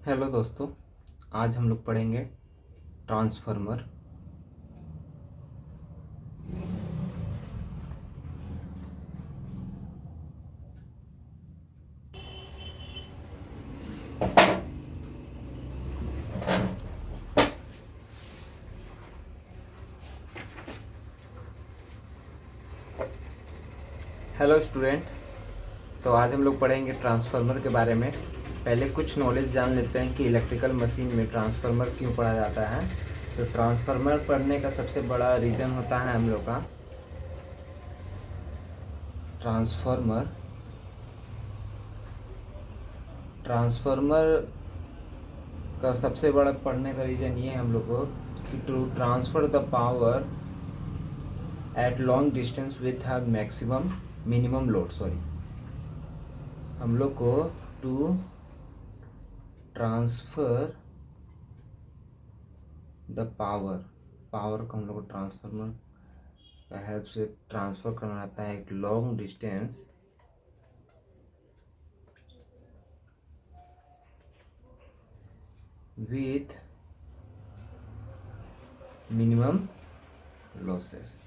Hello दोस्तों, आज हम लोग पढ़ेंगे ट्रांसफार्मर। हेलो स्टूडेंट, तो आज हम लोग पढ़ेंगे ट्रांसफार्मर के बारे में। पहले कुछ नॉलेज जान लेते हैं कि इलेक्ट्रिकल मशीन में ट्रांसफार्मर क्यों पढ़ा जाता है। तो ट्रांसफार्मर पढ़ने का सबसे बड़ा रीज़न होता है हम लोग का ट्रांसफार्मर ट्रांसफार्मर का सबसे बड़ा पढ़ने का रीज़न ये है हम लोग को कि to transfer the power at long distance with है मैक्सिमम मिनिमम लोड। हम लोग को टू ट्रांसफ़र द पावर को हम लोग को ट्रांसफार्मर का हेल्प से ट्रांसफ़र करना आता है एक long distance with minimum losses.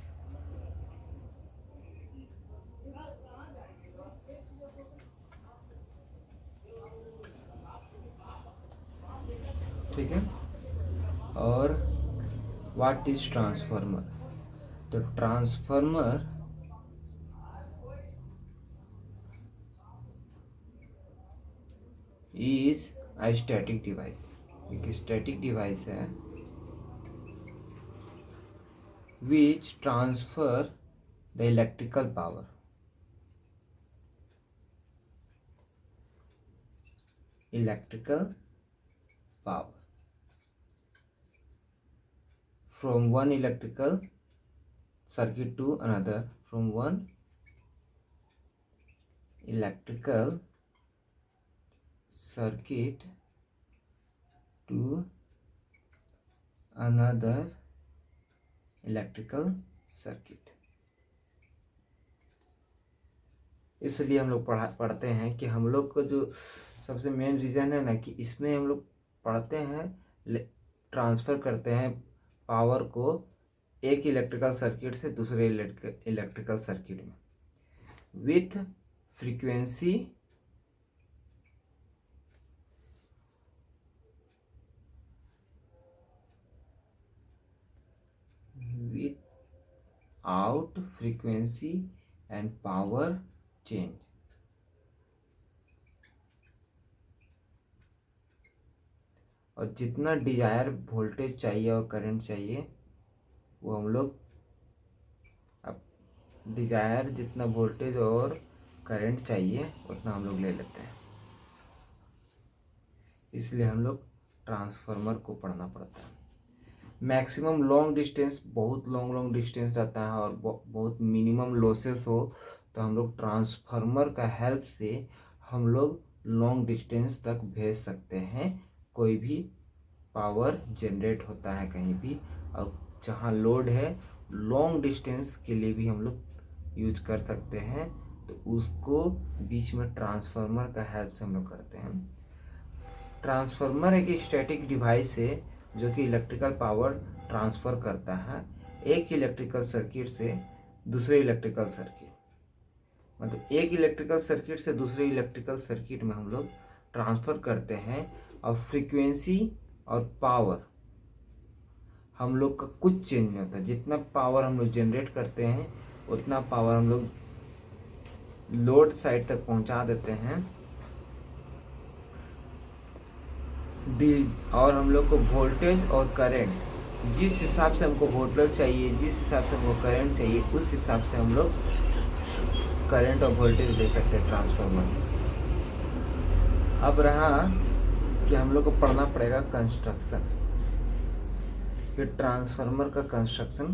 ठीक है। और व्हाट इज ट्रांसफार्मर? तो transformer is a static device, एक स्टैटिक डिवाइस है विच transfer the electrical power from one electrical circuit to another, from one electrical circuit to another electrical circuit। इसलिए हम लोग पढ़ते हैं कि हम लोग को जो सबसे मेन रीज़न है ना कि इसमें हम लोग पढ़ते हैं, ट्रांसफ़र करते हैं पावर को एक इलेक्ट्रिकल सर्किट से दूसरे इलेक्ट्रिकल सर्किट में with frequency with frequency and power change. और जितना डिजायर वोल्टेज चाहिए और करंट चाहिए वो हम लोग अब डिजायर जितना वोल्टेज और करंट चाहिए उतना हम लोग ले लेते हैं। इसलिए हम लोग ट्रांसफार्मर को पढ़ना पड़ता है। मैक्सिमम लॉन्ग डिस्टेंस, बहुत लॉन्ग डिस्टेंस रहता है और बहुत मिनिमम लॉसेस हो तो हम लोग ट्रांसफार्मर का हेल्प से हम लोग लॉन्ग डिस्टेंस तक भेज सकते हैं। कोई भी पावर जनरेट होता है कहीं भी, और जहाँ लोड है लॉन्ग डिस्टेंस के लिए भी हम लोग यूज कर सकते हैं, तो उसको बीच में ट्रांसफार्मर का हेल्प से हम लोग करते हैं। ट्रांसफार्मर एक स्टैटिक डिवाइस है जो कि इलेक्ट्रिकल पावर ट्रांसफ़र करता है एक इलेक्ट्रिकल सर्किट से दूसरे इलेक्ट्रिकल सर्किट, मतलब एक इलेक्ट्रिकल सर्किट से दूसरे इलेक्ट्रिकल सर्किट में हम लोग ट्रांसफ़र करते हैं। और फ्रीक्वेंसी और पावर हम लोग का कुछ चेंज नहीं होता। जितना पावर हम लोग जनरेट करते हैं उतना पावर हम लोग लोड साइड तक पहुंचा देते हैं। और हम लोग को वोल्टेज और करंट जिस हिसाब से हमको वोल्टेज चाहिए, जिस हिसाब से हमको करंट चाहिए, उस हिसाब से हम लोग करंट और वोल्टेज ले सकते हैं ट्रांसफार्मर में। अब रहा कि हम लोग को पढ़ना पड़ेगा कंस्ट्रक्शन, कि ट्रांसफार्मर का कंस्ट्रक्शन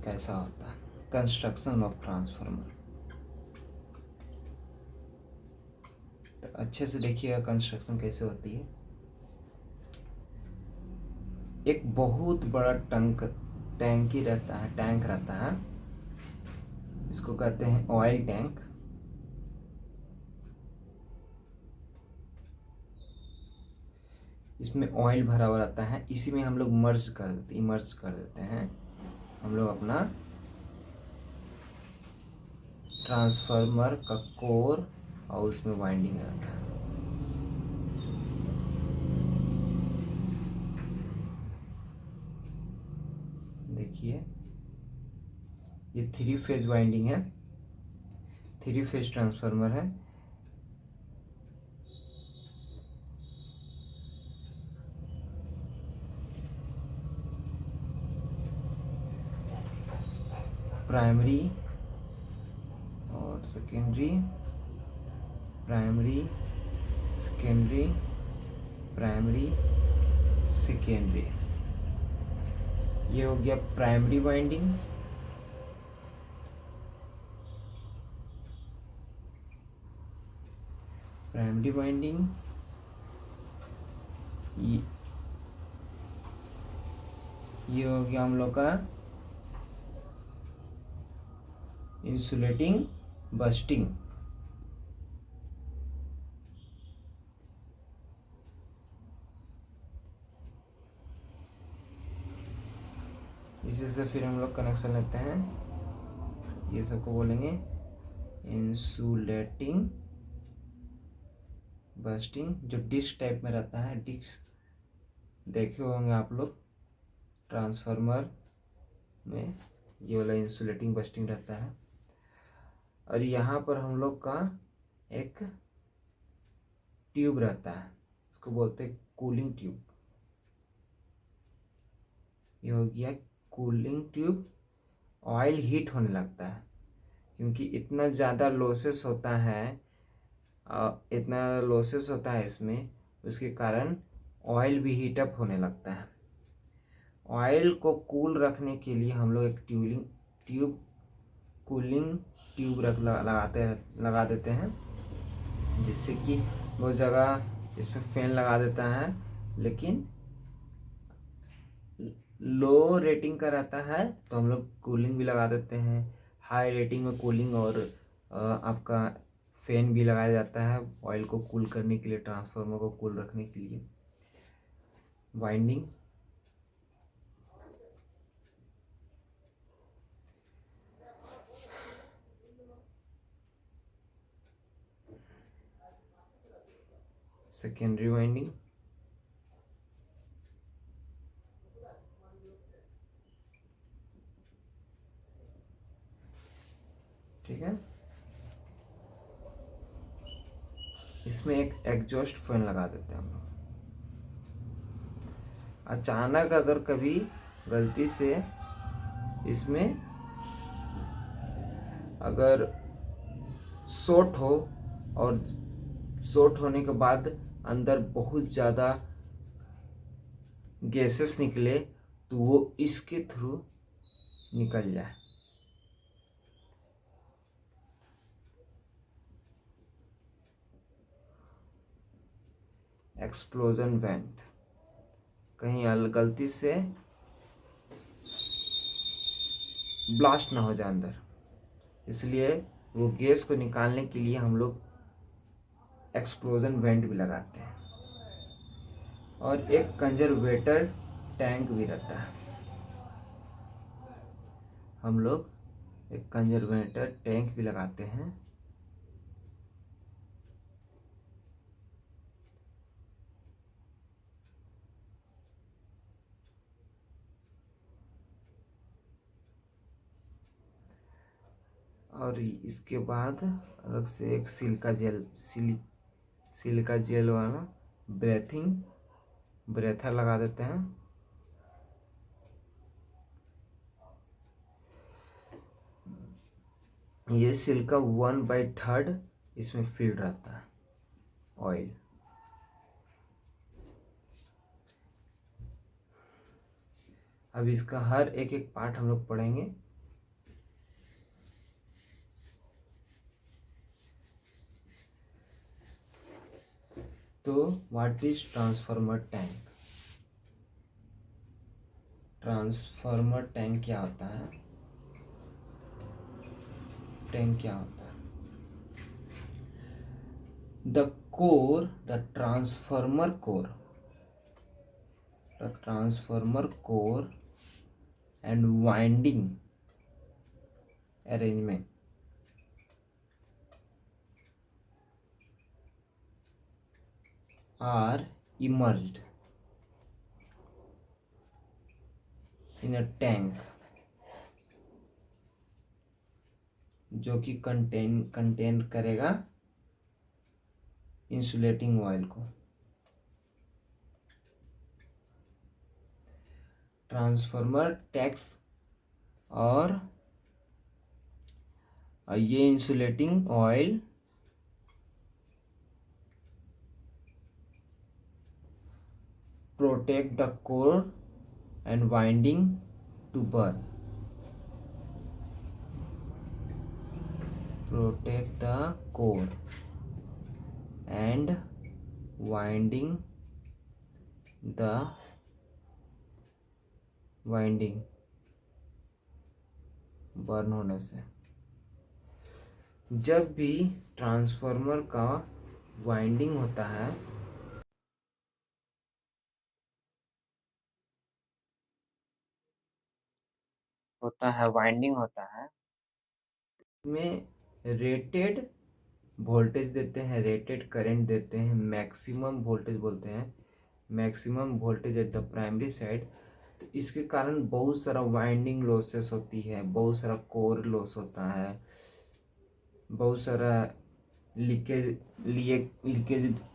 कैसा होता है। कंस्ट्रक्शन ऑफ ट्रांसफार्मर, तो अच्छे से देखिएगा कंस्ट्रक्शन कैसे होती है। एक बहुत बड़ा टैंकी रहता है, टैंक रहता है, इसको कहते हैं ऑयल टैंक। इसमें ऑयल भरा हुआ रहता है, इसी में हम लोग इमर्ज कर देते हैं हम लोग अपना ट्रांसफार्मर का कोर, और उसमें वाइंडिंग रहता है। देखिए ये 3 फेज वाइंडिंग है, 3 फेज ट्रांसफार्मर है। प्राइमरी और secondary, primary secondary, primary secondary, ये हो गया प्राइमरी वाइंडिंग। प्राइमरी वाइंडिंग ये हो गया हम लोग का इंसुलेटिंग बस्टिंग। इसी से फिर हम लोग कनेक्शन लेते हैं, ये सबको बोलेंगे इंसुलेटिंग बस्टिंग, जो डिस्क टाइप में रहता है। डिस्क देखे होंगे आप लोग ट्रांसफार्मर में, ये वाला इंसुलेटिंग बस्टिंग रहता है। और यहाँ पर हम लोग का एक ट्यूब रहता है, उसको बोलते हैं कूलिंग ट्यूब। ये हो गया कूलिंग ट्यूब। ऑयल हीट होने लगता है क्योंकि इतना ज़्यादा लॉसेस होता है, इसमें, उसके कारण ऑयल भी हीटअप होने लगता है। ऑयल को कूल रखने के लिए हम लोग एक कूलिंग ट्यूब लगा देते हैं, जिससे कि वो जगह इस पर फैन लगा देता है, लेकिन लो रेटिंग का रहता है तो हम लोग कूलिंग भी लगा देते हैं। हाई रेटिंग में कूलिंग और आपका फैन भी लगाया जाता है ऑयल को कूल करने के लिए, ट्रांसफार्मर को कूल रखने के लिए। वाइंडिंग सेकेंडरी वाइंडिंग, ठीक है। इसमें एक एग्जॉस्ट फैन लगा देते हैं हम लोग। अचानक अगर कभी गलती से इसमें अगर शॉर्ट हो और शॉर्ट होने के बाद अंदर बहुत ज़्यादा गैसेस निकले, तो वो इसके थ्रू निकल जाए। एक्सप्लोजन वेंट, कहीं गलती से ब्लास्ट ना हो जाए अंदर, इसलिए वो गैस को निकालने के लिए हम लोग एक्सप्लोजन वेंट भी लगाते हैं। और एक कंजर्वेटर टैंक भी रहता है, हम लोग एक कंजर्वेटर टैंक भी लगाते हैं। और इसके बाद अलग से एक सिलिका जेल वाला ब्रेथर लगा देते हैं। ये सिलिका 1/3 इसमें फिल्ड रहता है ऑयल। अब इसका हर एक एक पार्ट हम लोग पढ़ेंगे। तो what is transformer tank? Transformer tank क्या होता है? टैंक क्या होता है? The transformer core the transformer core and winding arrangement are immersed in a tank जो कि कंटेन करेगा इंसुलेटिंग ऑयल को। ट्रांसफार्मर टैक्स और ये insulating oil protect the core and winding to burn. Protect the core and winding burn होने से। जब भी ट्रांसफार्मर का वाइंडिंग होता है वाइंडिंग होता है में रेटेड वोल्टेज देते हैं, रेटेड करंट देते हैं, मैक्सिमम वोल्टेज बोलते हैं, maximum voltage at the primary side. तो इसके कारण बहुत सारा वाइंडिंग लॉसेस होती है, बहुत सारा कोर लॉस होता है, बहुत सारा लीकेज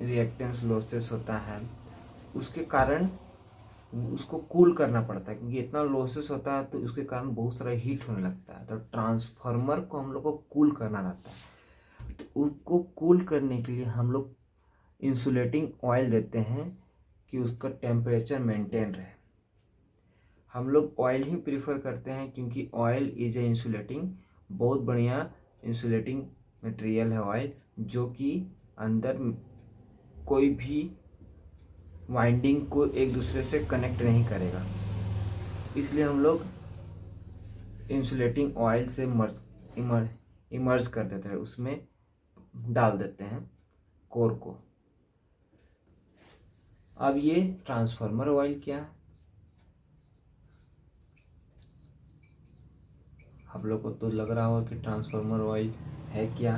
रिएक्टेंस लॉसेस होता है। उसके कारण उसको कूल करना पड़ता है, क्योंकि इतना लॉसेस होता है तो उसके कारण बहुत सारा हीट होने लगता है। तो ट्रांसफार्मर को हम लोग को कूल करना रहता है। तो उसको कूल करने के लिए हम लोग इंसुलेटिंग ऑयल देते हैं कि उसका टेम्परेचर मेंटेन रहे। हम लोग ऑयल ही प्रीफर करते हैं, क्योंकि ऑयल इज ए इंसुलेटिंग, बहुत बढ़िया इंसुलेटिंग मटेरियल है ऑयल, जो कि अंदर कोई भी वाइंडिंग को एक दूसरे से कनेक्ट नहीं करेगा। इसलिए हम लोग इंसुलेटिंग ऑयल से इमर्ज कर देते हैं, उसमें डाल देते हैं कोर को। अब ये ट्रांसफार्मर ऑयल क्या है, आप लोग को तो लग रहा होगा कि ट्रांसफार्मर ऑयल है क्या।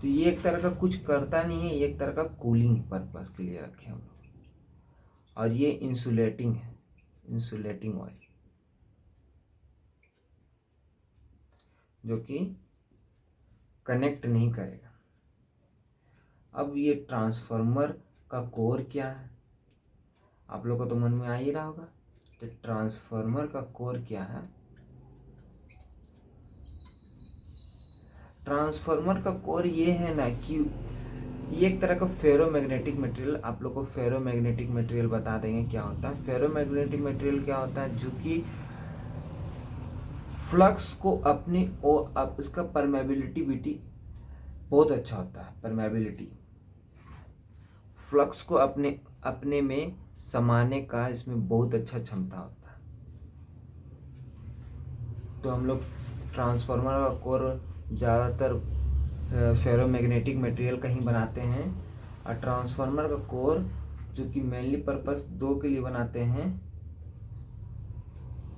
तो ये एक तरह का कुछ करता नहीं है, ये एक तरह का कूलिंग पर्पस के लिए रखे हम लोग। और ये इंसुलेटिंग है, इंसुलेटिंग ऑयल, जो कि कनेक्ट नहीं करेगा। अब ये ट्रांसफार्मर का कोर क्या है, आप लोग को तो मन में आ ही रहा होगा। तो ट्रांसफार्मर का कोर क्या है, ट्रांसफार्मर का कोर ये है ना कि ये एक तरह का फेरोमैग्नेटिक मटेरियल। आप लोग को फेरोमैग्नेटिक मटेरियल बता देंगे क्या होता है। फेरोमैग्नेटिक मटेरियल क्या होता है, जो कि फ्लक्स को अपनी और उसका परमेबिलिटी बहुत अच्छा होता है। परमेबिलिटी, फ्लक्स को अपने में समाने का इसमें बहुत अच्छा क्षमता होता है। तो हम लोग ट्रांसफार्मर का कोर ज़्यादातर फेरोमैग्नेटिक मटेरियल का ही बनाते हैं। और ट्रांसफार्मर का कोर जो कि मेनली पर्पस दो के लिए बनाते हैं,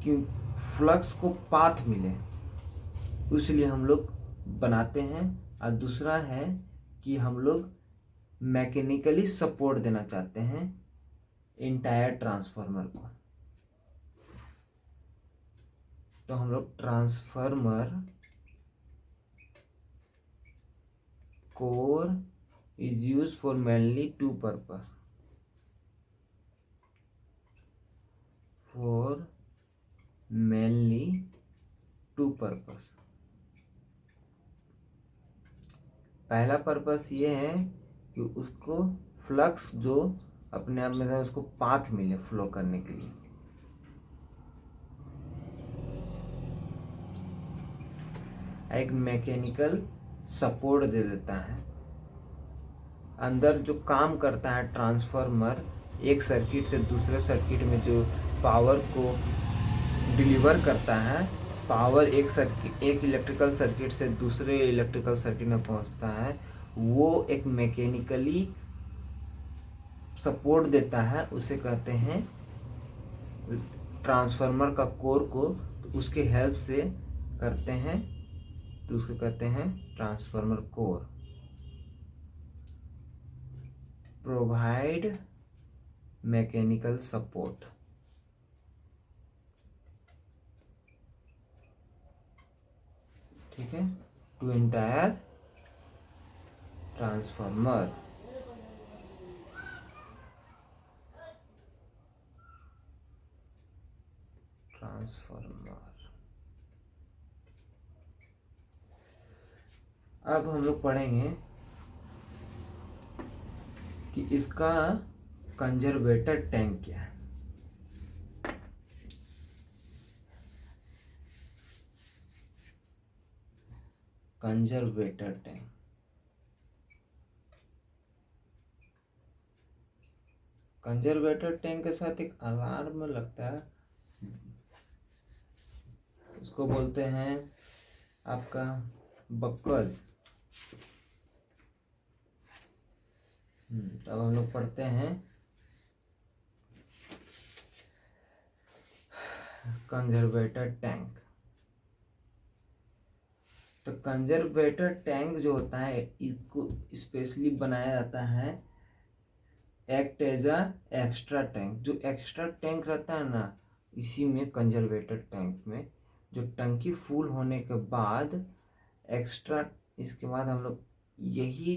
कि फ्लक्स को पाथ मिले, इसलिए हम लोग बनाते हैं। और दूसरा है कि हम लोग मैकेनिकली सपोर्ट देना चाहते हैं इंटायर ट्रांसफार्मर को। तो हम लोग transformer core is used for mainly two purpose, for mainly two purpose। पहला पर्पस ये है कि उसको फ्लक्स जो अपने आप में है उसको पाथ मिले फ्लो करने के लिए। एक मैकेनिकल सपोर्ट दे देता है। अंदर जो काम करता है ट्रांसफार्मर, एक सर्किट से दूसरे सर्किट में जो पावर को डिलीवर करता है, पावर एक इलेक्ट्रिकल सर्किट से दूसरे इलेक्ट्रिकल सर्किट में पहुंचता है, वो एक मैकेनिकली सपोर्ट देता है, उसे कहते हैं ट्रांसफार्मर का कोर को, तो उसके हेल्प से करते हैं, तो उसको कहते हैं transformer core. Provide mechanical support, ठीक है, टू एंटायर ट्रांसफार्मर। अब हम लोग पढ़ेंगे कि इसका कंजर्वेटर टैंक क्या है। कंजर्वेटर टैंक, कंजर्वेटर टैंक के साथ एक अलार्म लगता है, उसको बोलते हैं आपका बक्कर्स। अब हम लोग पढ़ते हैं कंजर्वेटर टैंक। तो कंजर्वेटर टैंक जो होता है, इसको स्पेशली बनाया जाता है act as a extra tank. जो एक्स्ट्रा टैंक रहता है ना, इसी में कंजर्वेटर टैंक में जो टंकी फुल होने के बाद एक्स्ट्रा, इसके बाद हम लोग यही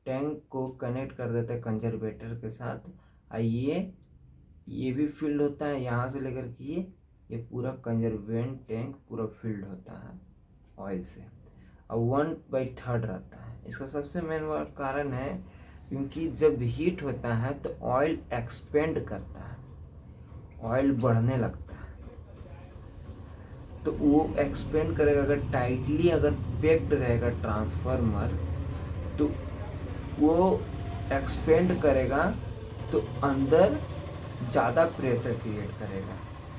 टैंक को कनेक्ट कर देते हैं कंजर्वेटर के साथ। ये भी फील्ड होता है, यहाँ से लेकर के ये पूरा कंजर्वेंट टैंक पूरा फील्ड होता है ऑयल से, और 1/3 रहता है। इसका सबसे मेन कारण है क्योंकि जब हीट होता है तो ऑयल एक्सपेंड करता है, ऑयल बढ़ने लगता है। तो वो एक्सपेंड करेगा, अगर टाइटली अगर पैक्ड रहेगा ट्रांसफार्मर तो वो एक्सपेंड करेगा, तो अंदर ज़्यादा प्रेशर क्रिएट करेगा।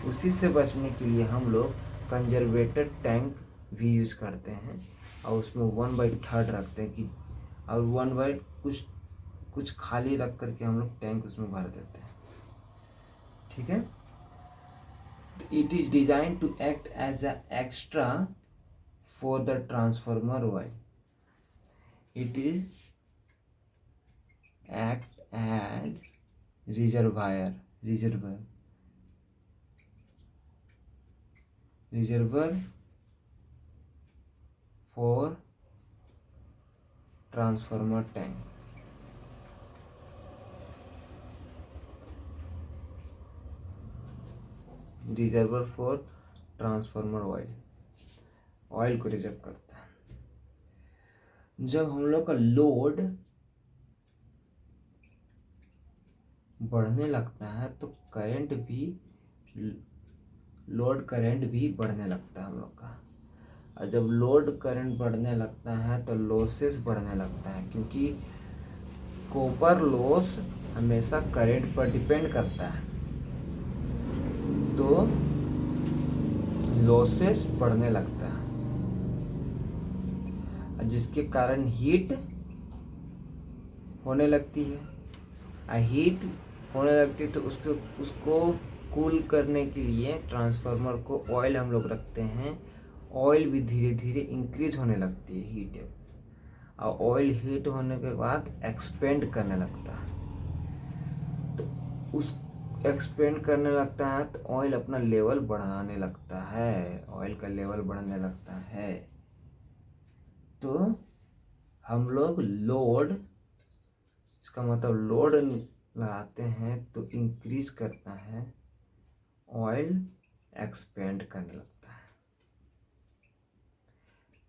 उसी से बचने के लिए हम लोग कंजर्वेटर टैंक भी यूज करते हैं, और उसमें 1/3 रखते हैं कि, और 1 कुछ खाली रख करके हम लोग टैंक उसमें भर देते हैं, ठीक है। It is design to act as a extra for the transformer oil. It is act as reservoir for transformer tank. Reservoir for transformer oil को रिजर्व करता है। जब हम लोग का लोड बढ़ने लगता है तो लोड करंट भी बढ़ने लगता है हम लोग का। और जब लोड करंट बढ़ने लगता है तो लॉसेस बढ़ने लगता है, क्योंकि कॉपर लॉस हमेशा करंट पर डिपेंड करता है, तो लॉसेस बढ़ने लगता है, जिसके कारण हीट होने लगती है। हीट होने लगती है तो उसको कूल करने के लिए ट्रांसफार्मर को ऑयल हम लोग रखते हैं। ऑयल भी धीरे धीरे इंक्रीज होने लगती है हीट, और ऑयल हीट होने के बाद एक्सपेंड करने लगता है। तो उस एक्सपेंड करने लगता है तो ऑयल अपना लेवल बढ़ाने लगता है, ऑयल का लेवल बढ़ने लगता है। तो हम लोग लोड, इसका मतलब लोड लगाते हैं तो इंक्रीज करता है, ऑयल एक्सपेंड करने लगता है,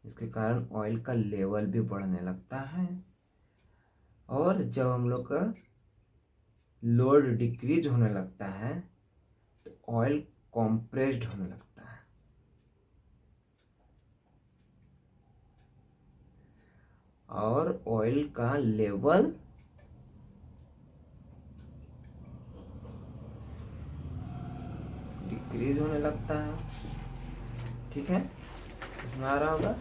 इसके कारण ऑयल का लेवल भी बढ़ने लगता है। और जब हम लोग का लोड डिक्रीज होने लगता है तो ऑयल कॉम्प्रेस्ड होने लगता है, और ऑयल का लेवल डिक्रीज होने लगता है, ठीक है, समझ में आ रहा होगा।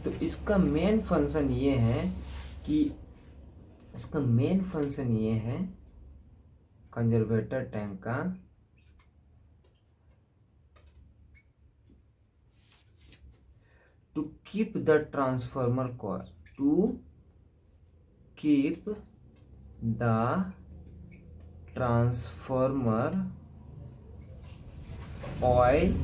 तो इसका मेन फंक्शन ये है कंजर्वेटर टैंक का, to keep the transformer coil, to keep the transformer oil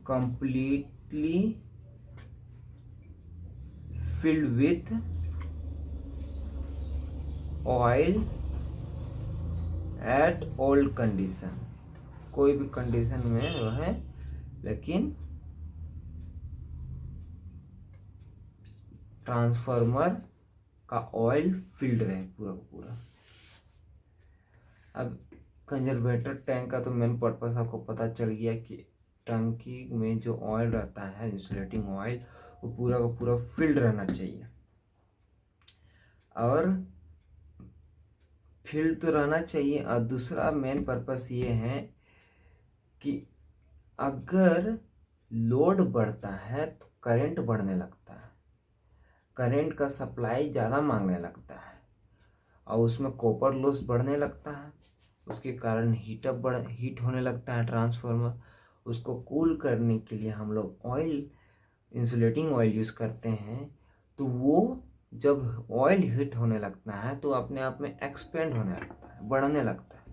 completely filled with oil at all condition, कोई भी कंडीशन में जो है, लेकिन ट्रांसफार्मर का ऑयल फिल्ड रहे पूरा का पूरा। अब कंजर्वेटर टैंक का तो मेन पर्पस आपको पता चल गया कि टंकी में जो ऑयल रहता है, इंसुलेटिंग ऑयल, वो पूरा का पूरा फिल्ड रहना चाहिए। और फिल्ड तो रहना चाहिए, और दूसरा मेन पर्पस ये है कि अगर लोड बढ़ता है तो करंट बढ़ने लगता है, करंट का सप्लाई ज़्यादा मांगने लगता है, और उसमें कॉपर लॉस बढ़ने लगता है। उसके कारण हीट होने लगता है ट्रांसफार्मर। उसको कूल करने के लिए हम लोग ऑयल, इंसुलेटिंग ऑयल यूज़ करते हैं। तो वो जब ऑयल हीट होने लगता है तो अपने आप में एक्सपेंड होने लगता है, बढ़ने लगता है,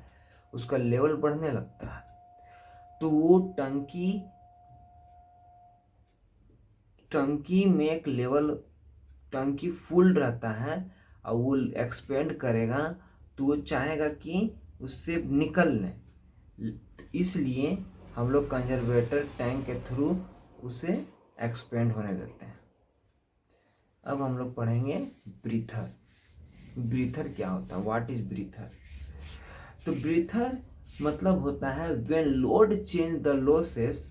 उसका लेवल बढ़ने लगता है। तो वो टंकी में एक लेवल, टंकी फुल रहता है और वो एक्सपेंड करेगा, तो वो चाहेगा कि उससे निकल लें, इसलिए हम लोग कंजर्वेटर टैंक के थ्रू उसे एक्सपेंड होने देते हैं। अब हम लोग पढ़ेंगे ब्रीथर। ब्रीथर क्या होता है, व्हाट इज ब्रीथर? तो ब्रीथर मतलब होता है when load change the losses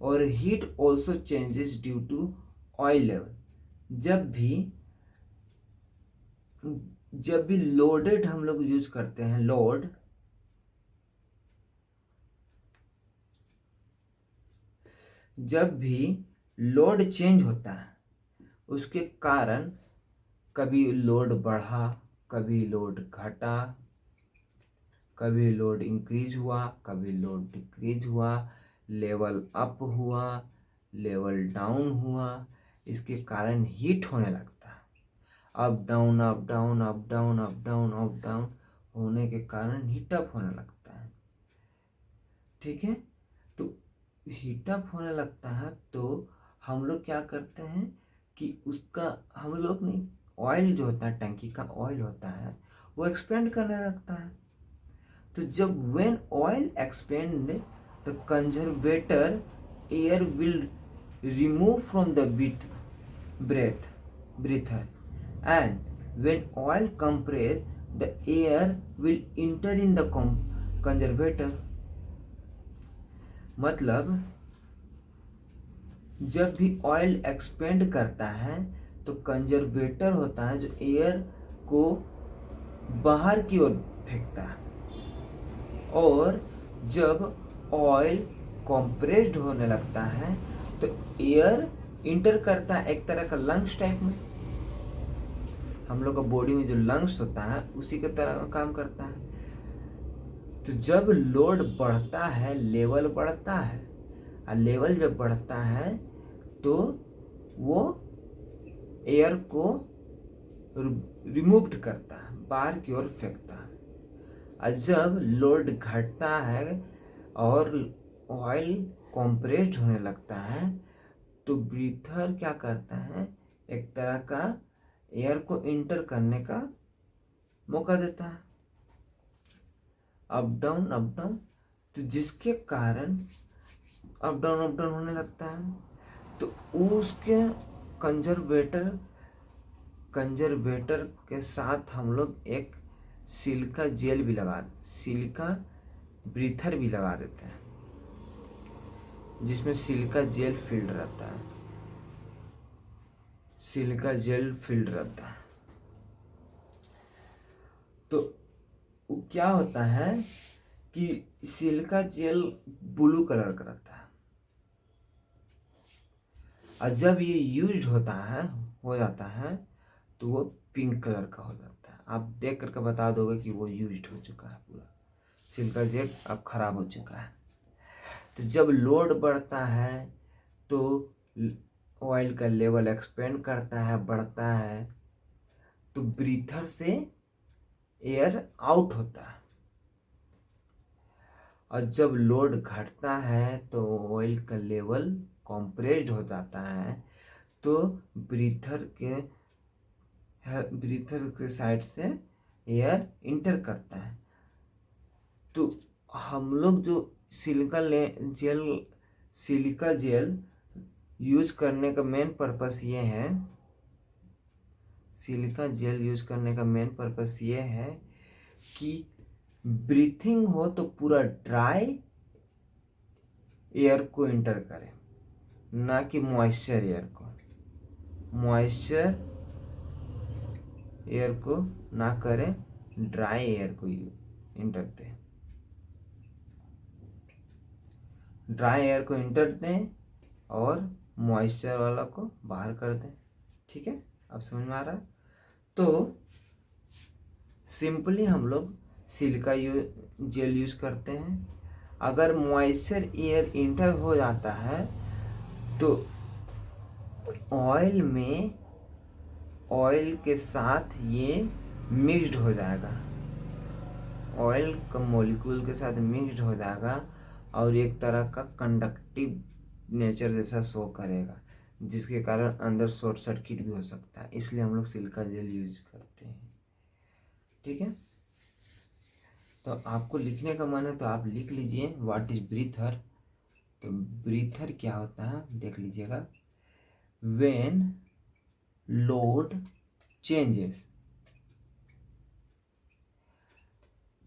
और heat also changes due to oil level. जब भी लोडेड हम लोग यूज करते हैं, लोड, जब भी लोड चेंज होता है उसके कारण कभी लोड बढ़ा, कभी लोड घटा, कभी लोड इंक्रीज हुआ, कभी लोड डिक्रीज हुआ, लेवल अप हुआ, लेवल डाउन हुआ, इसके कारण हीट होने लगता है। Up down up down up down up down up down होने के कारण हीट अप होने लगता है। ठीक है, तो हीट अप होने लगता है तो हम लोग क्या करते हैं कि उसका हम लोग नहीं, ऑयल जो होता है, टंकी का ऑयल होता है, वो एक्सपेंड करने लगता है। तो जब when oil expand the conservator air will remove from the breather, and when oil compress the air will enter in the conservator। मतलब जब भी ऑयल एक्सपेंड करता है तो कंजर्वेटर होता है जो एयर को बाहर की ओर फेंकता है, और जब ऑयल कंप्रेस्ड होने लगता है तो एयर इंटर करता है, एक तरह का लंग्स टाइप में। हम लोग का बॉडी में जो लंग्स होता है उसी के तरह काम करता है। तो जब लोड बढ़ता है, लेवल बढ़ता है, और लेवल जब बढ़ता है तो वो एयर को रिमूव्ड करता है, बाहर की ओर फेंकता है। और जब लोड घटता है और ऑयल कंप्रेस्ड होने लगता है तो ब्रीथर क्या करता है, एक तरह का एयर को इंटर करने का मौका देता है, अप डाउन अप डाउन। तो जिसके कारण अप डाउन होने लगता है, तो उसके कंजर्वेटर के साथ हम लोग एक सिलिका जेल भी सिलिका ब्रीथर भी लगा देते हैं, जिसमें सिलिका जेल फिल्ड रहता है, सिलिका जेल फिल्ड रहता है। तो वो क्या होता है कि सिलिका जेल ब्लू कलर का रहता है, और जब ये यूज्ड हो जाता है तो वो पिंक कलर का हो जाता है। आप देख करके बता दोगे कि वो यूज्ड हो चुका है, पूरा सिलिका जेल अब खराब हो चुका है। तो जब लोड बढ़ता है तो ऑयल का लेवल एक्सपेंड करता है, बढ़ता है, तो ब्रीथर से एयर आउट होता है। और जब लोड घटता है तो ऑयल का लेवल कंप्रेस्ड हो जाता है, तो ब्रीथर के साइड से एयर इंटर करता है। तो हम लोग जो सिलिका जेल यूज करने का मेन पर्पस ये है, सिलिका जेल यूज करने का मेन पर्पस ये है कि ब्रीथिंग हो तो पूरा ड्राई एयर को इंटर करे, ना कि मॉइस्चर एयर को। मॉइस्चर एयर को ना करे, ड्राई एयर को इंटर दे, ड्राई एयर को इंटर दें और मॉइस्चर वाला को बाहर कर दें। ठीक है, अब समझ में आ रहा है? तो सिंपली हम लोग सिलिका जेल यूज करते हैं। अगर मॉइस्चर एयर इंटर हो जाता है तो ऑयल के साथ ये मिक्स्ड हो जाएगा, ऑयल का मॉलिक्यूल के साथ मिक्स्ड हो जाएगा और एक तरह का कंडक्टिव नेचर जैसा शो करेगा, जिसके कारण अंदर शॉर्ट सर्किट भी हो सकता है। इसलिए हम लोग सिलिका जेल यूज करते हैं। ठीक है, तो आपको लिखने का मन है तो आप लिख लीजिए व्हाट इज ब्रीथर। तो ब्रीथर क्या होता है देख लीजिएगा। When load changes,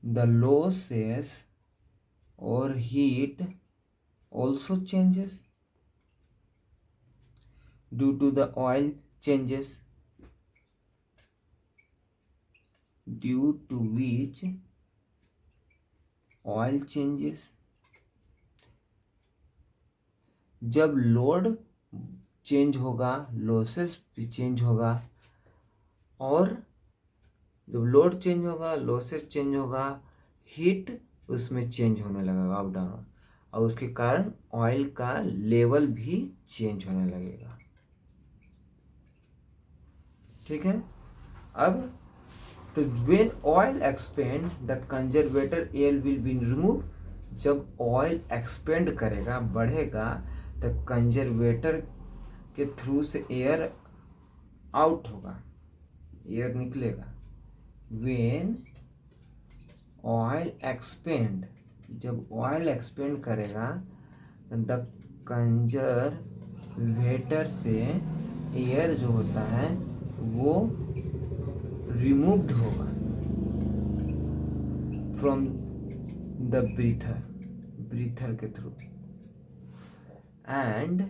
the losses or heat also changes due to the oil changes, due to which oil changes। जब लोड चेंज होगा, लॉसेस भी चेंज होगा, और जब लोड चेंज होगा, लॉसेस चेंज होगा, हीट उसमें चेंज होने लगेगा अप डाउन, और उसके कारण ऑयल का लेवल भी चेंज होने लगेगा। ठीक है, अब तो when oil expand the conservator air will be remove. जब ऑयल एक्सपेंड करेगा, बढ़ेगा, तो कंजर्वेटर के थ्रू से एयर आउट होगा, एयर निकलेगा। व्हेन ऑयल एक्सपेंड, जब ऑयल एक्सपेंड करेगा द कंजर्वेटर से एयर जो होता है वो रिमूव्ड होगा फ्रॉम द ब्रीथर के through. And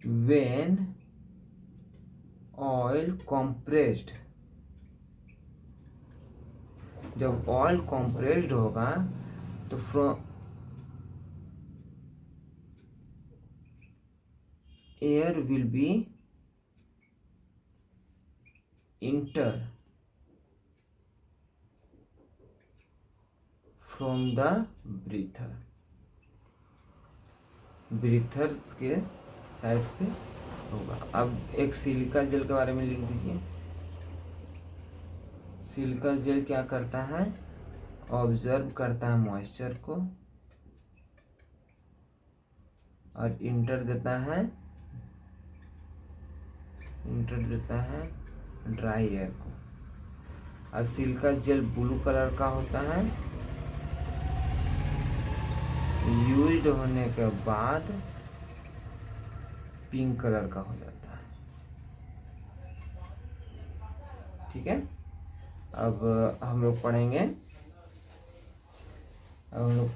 when oil compressed, जब ऑयल कॉम्प्रेस्ड होगा तो from air will be inter from the breather, breather के साइड से होगा। अब एक सिलिका जेल के बारे में लिख दीजिए। सिलिका जेल क्या करता है, ऑब्जर्व करता है मॉइस्चर को और इंटर देता है ड्राई एयर को। और सिलिका जेल ब्लू कलर का होता है, यूज्ड होने के बाद पिंक कलर का हो जाता है। ठीक है, अब हम लोग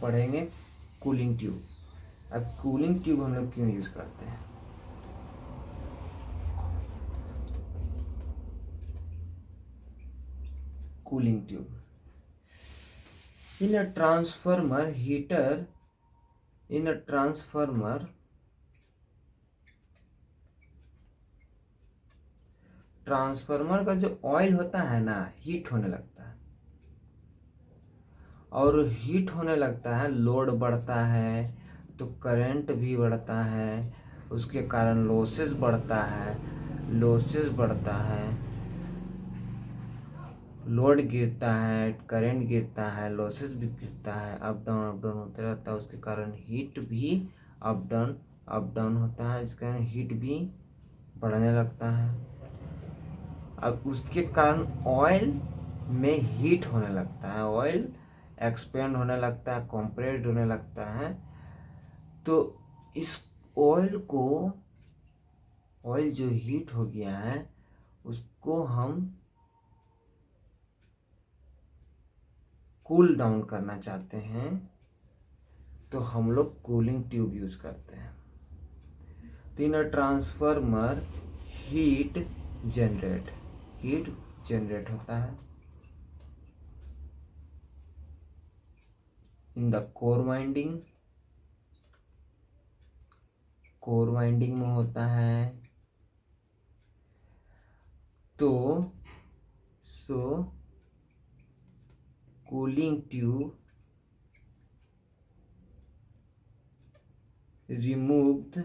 पढ़ेंगे कूलिंग ट्यूब। अब कूलिंग ट्यूब हम लोग क्यों यूज करते हैं? Cooling tube in a transformer heater, in a transformer transformer का जो ऑयल होता है ना, हीट होने लगता है और हीट होने लगता है, लोड बढ़ता है तो करंट भी बढ़ता है, उसके कारण लॉसेस बढ़ता है, लॉसेस बढ़ता है, लोड गिरता है, करंट गिरता है, लॉसेस भी गिरता है, अप डाउन होता रहता है। उसके कारण हीट भी अप डाउन होता है, इसके कारण हीट भी बढ़ने लगता है। अब उसके कारण ऑयल में हीट होने लगता है, ऑयल एक्सपेंड होने लगता है, कॉम्प्रेस्ड होने लगता है। तो इस ऑयल जो हीट हो गया है उसको हम कूल डाउन करना चाहते हैं, तो हम लोग कूलिंग ट्यूब यूज करते हैं। तो इन अ ट्रांसफार्मर हीट जनरेट होता है इन द कोर वाइंडिंग में होता है। तो cooling tube removed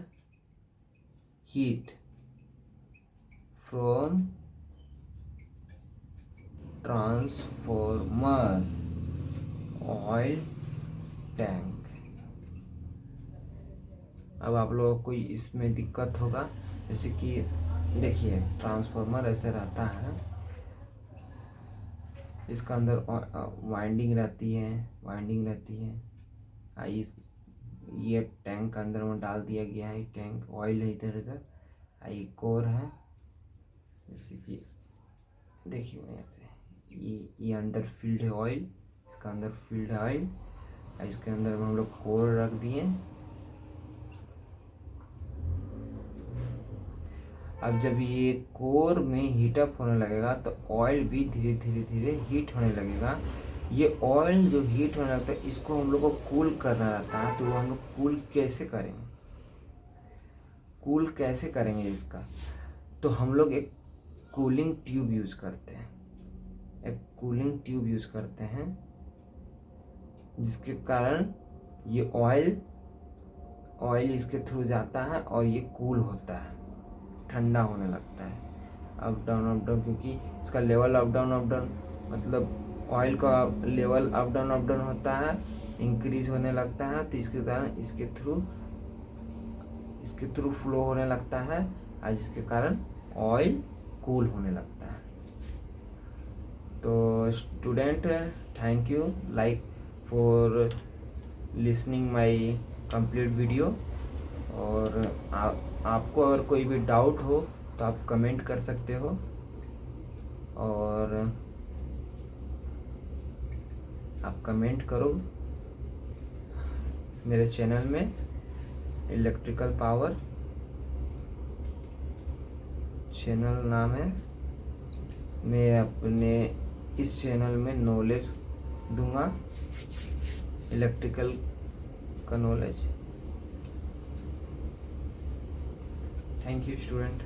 heat from transformer oil tank। अब आप लोगों को इसमें दिक्कत होगा, जैसे कि देखिए ट्रांसफार्मर ऐसे रहता है, इसका अंदर वाइंडिंग रहती है। आई ये टैंक के अंदर में डाल दिया गया है, टैंक ऑयल है इधर उधर, आई कोर है, जैसे कि देखिए ऐसे ये अंदर फील्ड है ऑयल, इसका अंदर फील्ड है ऑयल, इसके अंदर में हम लोग कोर रख दिए। अब जब ये कोर में हीटअप होने लगेगा तो ऑयल भी धीरे धीरे हीट होने लगेगा। ये ऑयल जो हीट होने लगता है इसको हम लोग को कूल करना रहता है। तो हम लोग कूल कैसे करेंगे इसका, तो हम लोग एक कूलिंग ट्यूब यूज करते हैं, जिसके कारण ये ऑयल इसके थ्रू जाता है और ये कूल होता है, ठंडा होने लगता है। अप डाउन क्योंकि इसका लेवल अप डाउन मतलब ऑयल का लेवल अप डाउन होता है, इंक्रीज होने लगता है। तो इसके कारण इसके थ्रू फ्लो होने लगता है और जिसके कारण ऑयल कूल होने लगता है। तो student, thank you for listening my complete video. और आपको अगर कोई भी डाउट हो तो आप कमेंट कर सकते हो, और आप कमेंट करो मेरे चैनल में इलेक्ट्रिकल पावर चैनल नाम है। मैं अपने इस चैनल में नॉलेज दूंगा, इलेक्ट्रिकल का नॉलेज। Thank you student.